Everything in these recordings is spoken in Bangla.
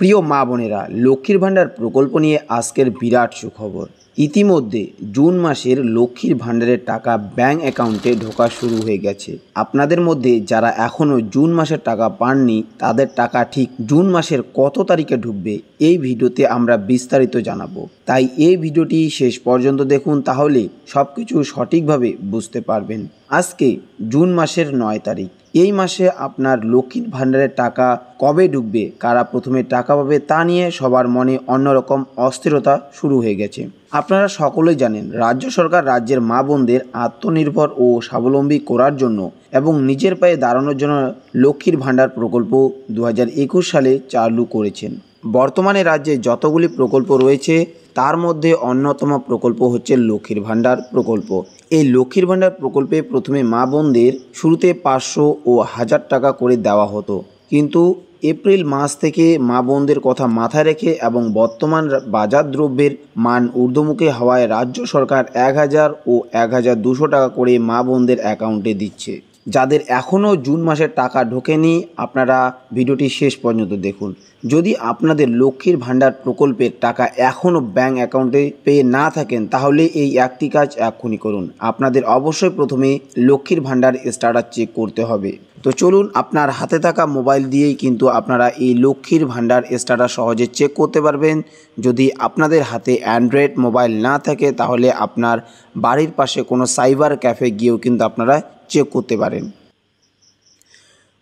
প্রিয় মা বোনেরা, লক্ষ্মীর ভাণ্ডার প্রকল্প নিয়ে আজকের বিরাট সুখবর। ইতিমধ্যে জুন মাসের লক্ষ্মীর ভাণ্ডারের টাকা ব্যাঙ্ক অ্যাকাউন্টে ঢোকা শুরু হয়ে গেছে। আপনাদের মধ্যে যারা এখনও জুন মাসের টাকা পাননি, তাদের টাকা ঠিক জুন মাসের কত তারিখে ঢুকবে এই ভিডিওতে আমরা বিস্তারিত জানাবো। তাই এই ভিডিওটি শেষ পর্যন্ত দেখুন, তাহলে সব কিছু সঠিকভাবে বুঝতে পারবেন। আজকে জুন মাসের 9 তারিখ। এই মাসে আপনার লক্ষ্মীর ভাণ্ডারের টাকা কবে ঢুকবে, কারা প্রথমে টাকা পাবে তা নিয়ে সবার মনে অন্যরকম অস্থিরতা শুরু হয়ে গেছে। আপনারা সকলেই জানেন, রাজ্য সরকার রাজ্যের মা বোনদের আত্মনির্ভর ও স্বাবলম্বী করার জন্য এবং নিজের পায়ে দাঁড়ানোর জন্য লক্ষ্মীর ভাণ্ডার প্রকল্প 2021 সালে চালু করেছেন। বর্তমানে রাজ্যে যতগুলি প্রকল্প রয়েছে তার মধ্যে অন্যতম প্রকল্প হচ্ছে লক্ষ্মীর ভাণ্ডার প্রকল্প। এই লক্ষ্মীর ভাণ্ডার প্রকল্পে প্রথমে মা বোনদের শুরুতে 500 ও 1000 টাকা করে দেওয়া হতো, কিন্তু এপ্রিল মাস থেকে মা বোনদের কথা মাথায় রেখে এবং বর্তমান বাজার দ্রব্যের মান ঊর্ধ্বমুখী হওয়ায় রাজ্য সরকার 1000 ও 1200 টাকা করে মা বোনদের অ্যাকাউন্টে দিচ্ছে। যাদের এখনও জুন মাসের টাকা ঢোকেনি, আপনারা ভিডিওটি শেষ পর্যন্ত দেখুন। যদি আপনাদের লক্ষ্মীর ভাণ্ডার প্রকল্পের টাকা এখনও ব্যাঙ্ক অ্যাকাউন্টে পেয়ে না থাকেন, তাহলে এই একটি কাজ এক্ষুনি করুন। আপনাদের অবশ্যই প্রথমে লক্ষ্মীর ভাণ্ডার স্ট্যাটাস চেক করতে হবে। তো চলুন, আপনার হাতে থাকা মোবাইল দিয়েই কিন্তু আপনারা এই লক্ষ্মীর ভাণ্ডার স্ট্যাটাস সহজে চেক করতে পারবেন। যদি আপনাদের হাতে অ্যান্ড্রয়েড মোবাইল না থাকে, তাহলে আপনার বাড়ির পাশে কোনো সাইবার ক্যাফে গিয়েও কিন্তু আপনারা চেক করতে পারেন।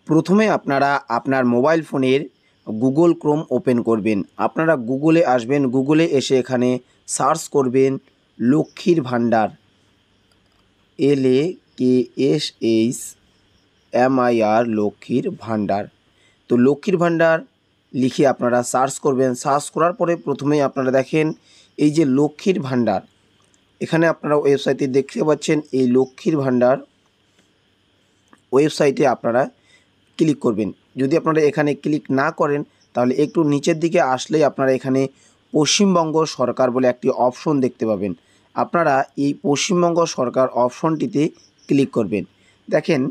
প্রথমে আপনারা আপনার মোবাইল ফোনের গুগল ক্রোম ওপেন করবেন। আপনারা গুগলে আসবেন, গুগলে এসে এখানে সার্চ করবেন লক্ষ্মীর ভাণ্ডার, LAKSHMIR, লক্ষ্মীর ভাণ্ডার। তো লক্ষ্মীর ভাণ্ডার লিখে আপনারা সার্চ করবেন। সার্চ করার পরে প্রথমেই আপনারা দেখেন এই যে লক্ষ্মীর ভাণ্ডার, এখানে আপনারা ওয়েবসাইটে দেখতে পাচ্ছেন। এই লক্ষ্মীর ভাণ্ডার ওয়েবসাইটে আপনারা ক্লিক করবেন। যদি আপনারা এখানে ক্লিক না করেন, তাহলে একটু নিচের দিকে আসলেই আপনারা এখানে পশ্চিমবঙ্গ সরকার বলে একটি অপশন দেখতে পাবেন। আপনারা এই পশ্চিমবঙ্গ সরকার অপশনটিতে ক্লিক করবেন। দেখেন,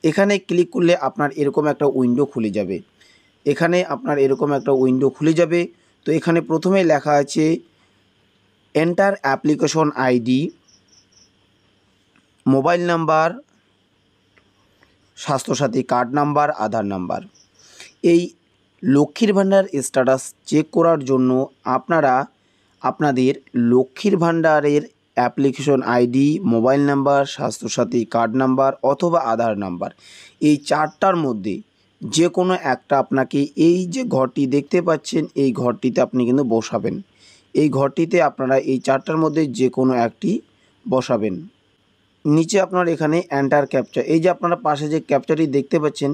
এখানে ক্লিক করলে আপনার এরকম একটা উইন্ডো খুলে যাবে। তো এখানে প্রথমে লেখা আছে enter application ID, mobile number, Swasthya Sathi card number, Aadhaar number. এই লক্ষ্মীর ভাণ্ডার স্ট্যাটাস চেক করার জন্য আপনারা আপনাদের লক্ষ্মীর ভাণ্ডারের application ID, mobile number, Swasthya Sathi card number অথবা আধার নাম্বার, এই 4টার মধ্যে যে কোনো একটা আপনাকে এই যে ঘরটি দেখতে পাচ্ছেন, এই ঘরটিতে আপনি কিন্তু বসাবেন। এই ঘরটিতে আপনারা এই 4টার মধ্যে যে কোনো একটি বসাবেন। নিচে আপনার এখানে এন্টার ক্যাপচা, এই যে আপনারা পাশে যে ক্যাপচাটি দেখতে পাচ্ছেন,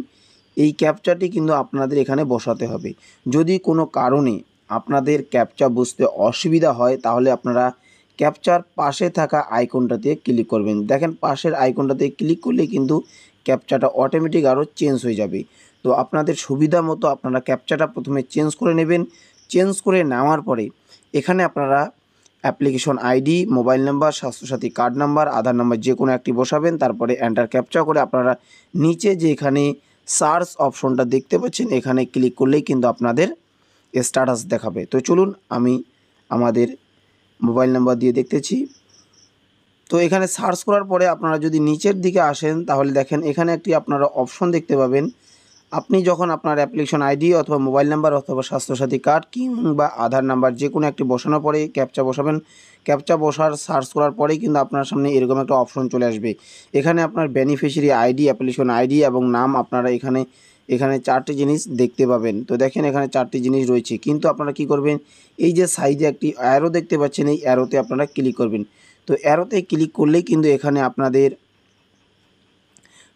এই ক্যাপচাটি কিন্তু আপনাদের এখানে বসাতে হবে। যদি কোনো কারণে আপনাদের ক্যাপচা বুঝতে অসুবিধা হয়, তাহলে আপনারা ক্যাপচার পাশে থাকা আইকনটাতে ক্লিক করবেন। দেখেন, পাশের আইকনটাতে ক্লিক করলে কিন্তু ক্যাপচাটা অটোমেটিক আরও চেঞ্জ হয়ে যাবে। তো আপনাদের সুবিধা মতো আপনারা ক্যাপচাটা প্রথমে চেঞ্জ করে নেবেন। চেঞ্জ করে নেওয়ার পরে এখানে আপনারা application ID, mobile number, Swasthya Sathi card number, Aadhaar number যে কোনো একটি বসাবেন। তারপরে এন্টার ক্যাপচা করে আপনারা নিচে যে এখানে সার্চ অপশনটা দেখতে পাচ্ছেন, এখানে ক্লিক করলেই কিন্তু আপনাদের স্ট্যাটাস দেখাবে। তো চলুন, আমি আমাদের মোবাইল নাম্বার দিয়ে দেখতেছি। তো এখানে সার্চ করার পরে আপনারা যদি নিচের দিকে আসেন, তাহলে দেখেন এখানে একটি আপনারা অপশন দেখতে পাবেন। আপনি যখন আপনার অ্যাপ্লিকেশন আইডি অথবা মোবাইল নাম্বার অথবা স্বাস্থ্যসাথী কার্ড কিংবা আধার নাম্বার যে কোনো একটি বসানোর পরে ক্যাপচা বসাবেন। ক্যাপচা বসার সার্চ করার পরেই কিন্তু আপনার সামনে এরকম একটা অপশন চলে আসবে। এখানে আপনার বেনিফিশিয়ারি আইডি, অ্যাপ্লিকেশন আইডি এবং নাম আপনারা এখানে 4টি জিনিস দেখতে পাবেন। তো দেখেন, এখানে 4টি জিনিস রয়েছে, কিন্তু আপনারা কি করবেন, এই যে সাইডে একটি অ্যারো দেখতে পাচ্ছেন, এই অ্যারোতে আপনারা ক্লিক করবেন। তো অ্যারোতে ক্লিক করলেই কিন্তু এখানে আপনাদের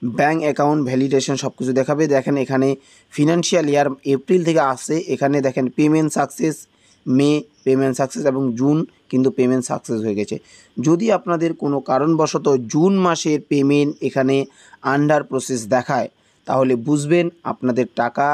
ব্যাঙ্ক অ্যাকাউন্ট ভ্যালিডেশন সব কিছু দেখাবে। দেখেন, এখানে ফিনান্সিয়াল ইয়ার এপ্রিল থেকে আসছে। এখানে দেখেন পেমেন্ট সাকসেস, মে পেমেন্ট সাকসেস এবং জুন কিন্তু পেমেন্ট সাকসেস হয়ে গেছে। যদি আপনাদের কোনো কারণবশত জুন মাসের পেমেন্ট এখানে আন্ডার প্রসেস দেখায়, তাহলে বুঝবেন আপনাদের টাকা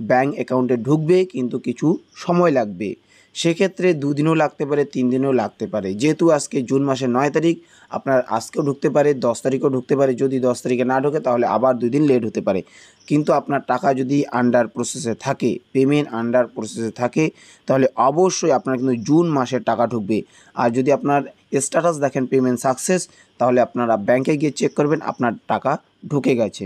ব্যাঙ্ক অ্যাকাউন্টে ঢুকবে, কিন্তু কিছু সময় লাগবে। সেক্ষেত্রে 2 দিনও লাগতে পারে, 3 দিনও লাগতে পারে। যেহেতু আজকে জুন মাসের 9 তারিখ, আপনার আজকেও ঢুকতে পারে, 10 তারিখেও ঢুকতে পারে। যদি 10 তারিখে না ঢোকে তাহলে আবার 2 দিন লেট হতে পারে। কিন্তু আপনার টাকা যদি আন্ডার প্রসেসে থাকে, পেমেন্ট আন্ডার প্রসেসে থাকে, তাহলে অবশ্যই আপনার কিন্তু জুন মাসের টাকা ঢুকবে। আর যদি আপনার স্ট্যাটাস দেখেন পেমেন্ট সাকসেস, তাহলে আপনারা ব্যাংকে গিয়ে চেক করবেন আপনার টাকা ঢুকে গেছে।